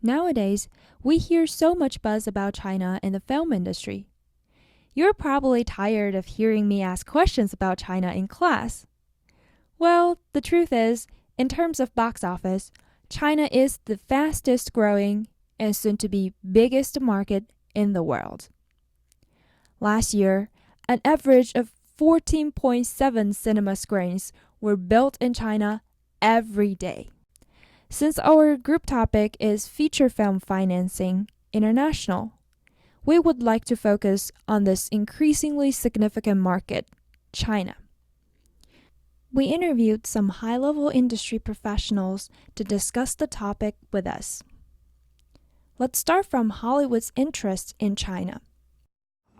Nowadays, we hear so much buzz about China in the film industry. You're probably tired of hearing me ask questions about China in class. Well, the truth is, in terms of box office, China is the fastest growing and soon to be biggest market in the world. Last year, an average of 14.7 cinema screens were built in China every day. Since our group topic is feature film financing international, we would like to focus on this increasingly significant market, China. We interviewed some high-level industry professionals to discuss the topic with us. Let's start from Hollywood's interest in China.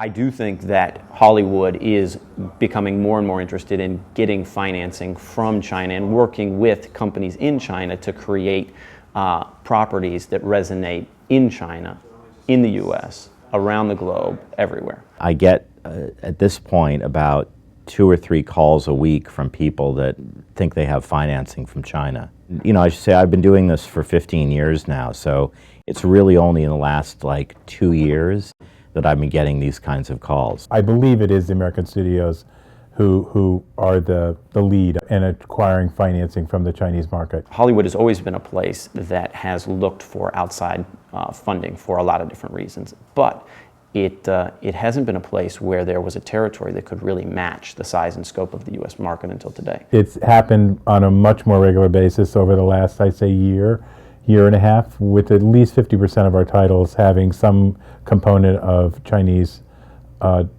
I do think that Hollywood is becoming more and more interested in getting financing from China and working with companies in China to create properties that resonate in China, in the US, around the globe, everywhere. I get, at this point, about 2 or 3 calls a week from people that think they have financing from China. You know, I should say I've been doing this for 15 years now, so it's really only in the last 2 years that I've been getting these kinds of calls. I believe it is the American studios who are the lead in acquiring financing from the Chinese market. Hollywood has always been a place that has looked for outside funding for a lot of different reasons, but it hasn't been a place where there was a territory that could really match the size and scope of the U.S. market until today. It's happened on a much more regular basis over the last, I'd say, year and a half, with at least 50% of our titles having some component of Chinese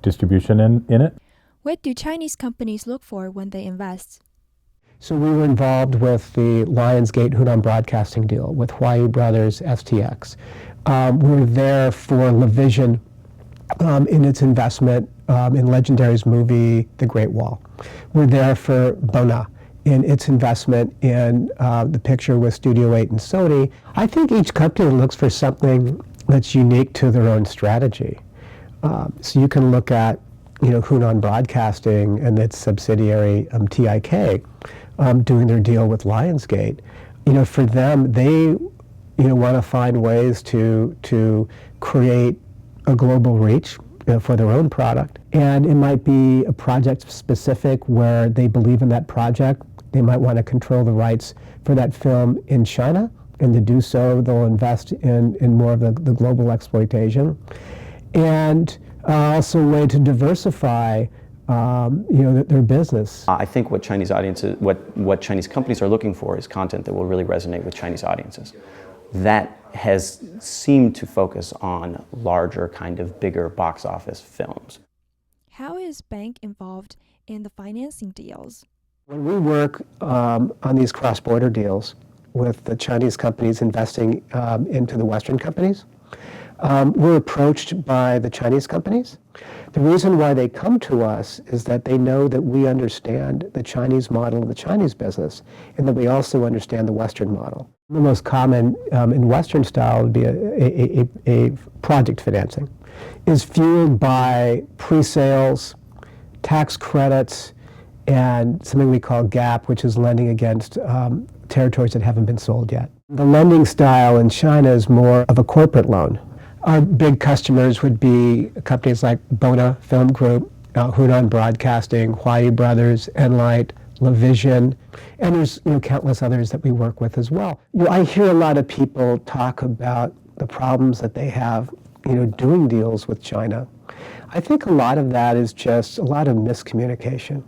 distribution in it. What do Chinese companies look for when they invest? So we were involved with the Lionsgate Hunan Broadcasting deal with Huayu Brothers STX. We were there for LaVision in its investment in Legendary's movie The Great Wall. We're there for Bona in its investment in the picture with Studio 8 and Sony. I think each company looks for something that's unique to their own strategy. So you can look at Hunan Broadcasting and its subsidiary TIK doing their deal with Lionsgate. For them, they want to find ways to create a global reach for their own product. And it might be a project specific where they believe in that project. They might want to control the rights for that film in China, and to do so, they'll invest in more of the global exploitation. And also a way to diversify their business. I think what Chinese audiences, what Chinese companies are looking for is content that will really resonate with Chinese audiences. That has seemed to focus on larger, kind of bigger box office films. How is bank involved in the financing deals? When we work on these cross-border deals with the Chinese companies investing into the Western companies, we're approached by the Chinese companies. The reason why they come to us is that they know that we understand the Chinese model of the Chinese business, and that we also understand the Western model. The most common in Western style would be a project financing. Is fueled by pre-sales, tax credits, and something we call GAP, which is lending against territories that haven't been sold yet. The lending style in China is more of a corporate loan. Our big customers would be companies like Bona Film Group, Hunan Broadcasting, Huayu Brothers, Enlight, LaVision, and there's countless others that we work with as well. I hear a lot of people talk about the problems that they have doing deals with China. I think a lot of that is just a lot of miscommunication.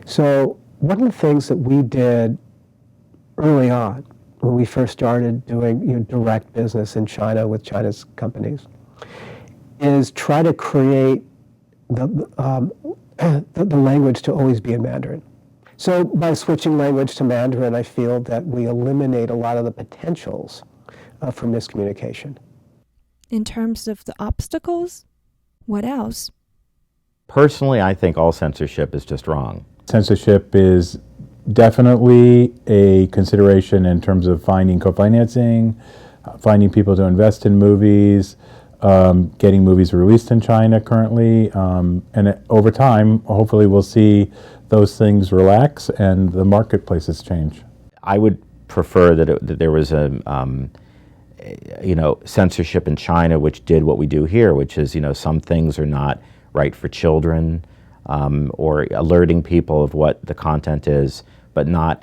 So one of the things that we did early on when we first started doing direct business in China with China's companies is try to create the language to always be in Mandarin. So by switching language to Mandarin, I feel that we eliminate a lot of the potentials for miscommunication. In terms of the obstacles, what else? Personally, I think all censorship is just wrong. Censorship is definitely a consideration in terms of finding co-financing, finding people to invest in movies, getting movies released in China currently, and over time, hopefully we'll see those things relax and the marketplaces change. I would prefer that there was censorship in China, which did what we do here, which is, some things are not right for children, or alerting people of what the content is, but not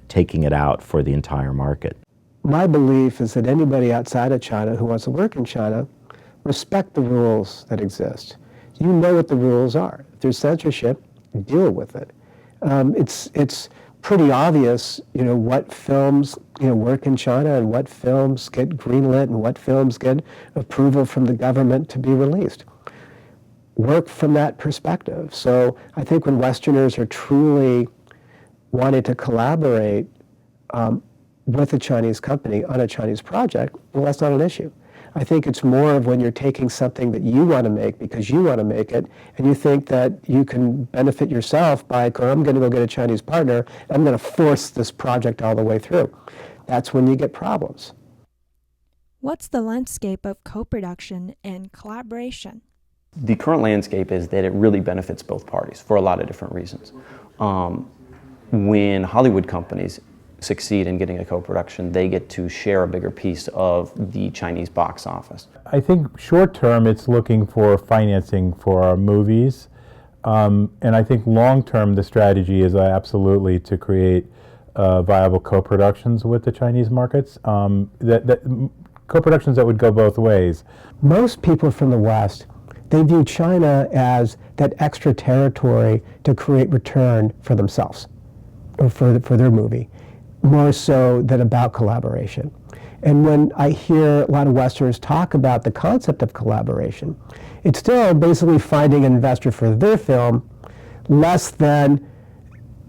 taking it out for the entire market. My belief is that anybody outside of China who wants to work in China, respect the rules that exist. You know what the rules are. If there's censorship, deal with it. It's pretty obvious, what films, work in China and what films get greenlit and what films get approval from the government to be released. Work from that perspective. So I think when Westerners are truly wanting to collaborate with a Chinese company on a Chinese project, well, that's not an issue. I think it's more of when you're taking something that you want to make because you want to make it, and you think that you can benefit yourself by, I'm going to go get a Chinese partner, and I'm going to force this project all the way through. That's when you get problems. What's the landscape of co-production and collaboration? The current landscape is that it really benefits both parties for a lot of different reasons. When Hollywood companies succeed in getting a co-production, they get to share a bigger piece of the Chinese box office. I think short term it's looking for financing for our movies, and I think long term the strategy is absolutely to create viable co-productions with the Chinese markets. Co-productions that would go both ways. Most people from the West, they view China as that extra territory to create return for themselves or for their movie, more so than about collaboration. And when I hear a lot of Westerners talk about the concept of collaboration, it's still basically finding an investor for their film, less than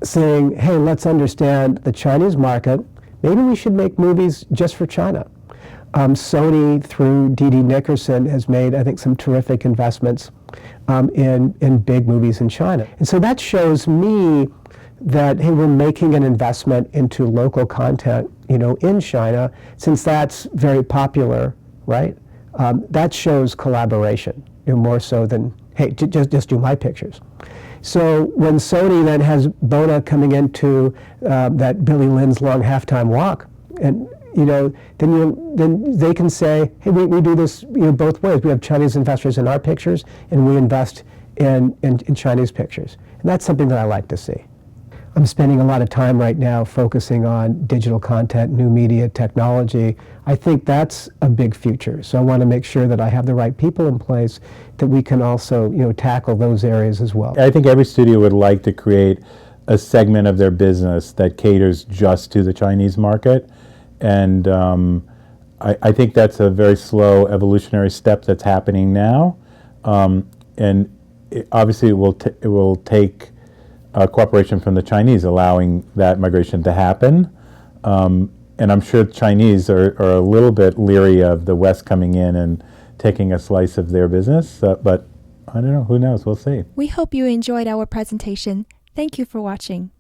saying, hey, let's understand the Chinese market. Maybe we should make movies just for China. Sony, through D.D. Nickerson, has made, I think, some terrific investments in big movies in China. And so that shows me that, hey, we're making an investment into local content, in China, since that's very popular, right? That shows collaboration, more so than, hey, just do my pictures. So when Sony then has Bona coming into that Billy Lynn's Long Halftime Walk, and then they can say, hey, we do this both ways. We have Chinese investors in our pictures, and we invest in Chinese pictures. And that's something that I like to see. I'm spending a lot of time right now focusing on digital content, new media, technology. I think that's a big future. So I want to make sure that I have the right people in place that we can also, tackle those areas as well. I think every studio would like to create a segment of their business that caters just to the Chinese market. And I think that's a very slow evolutionary step that's happening now. And obviously it will take cooperation from the Chinese allowing that migration to happen. And I'm sure the Chinese are a little bit leery of the West coming in and taking a slice of their business. But I don't know, who knows, we'll see. We hope you enjoyed our presentation. Thank you for watching.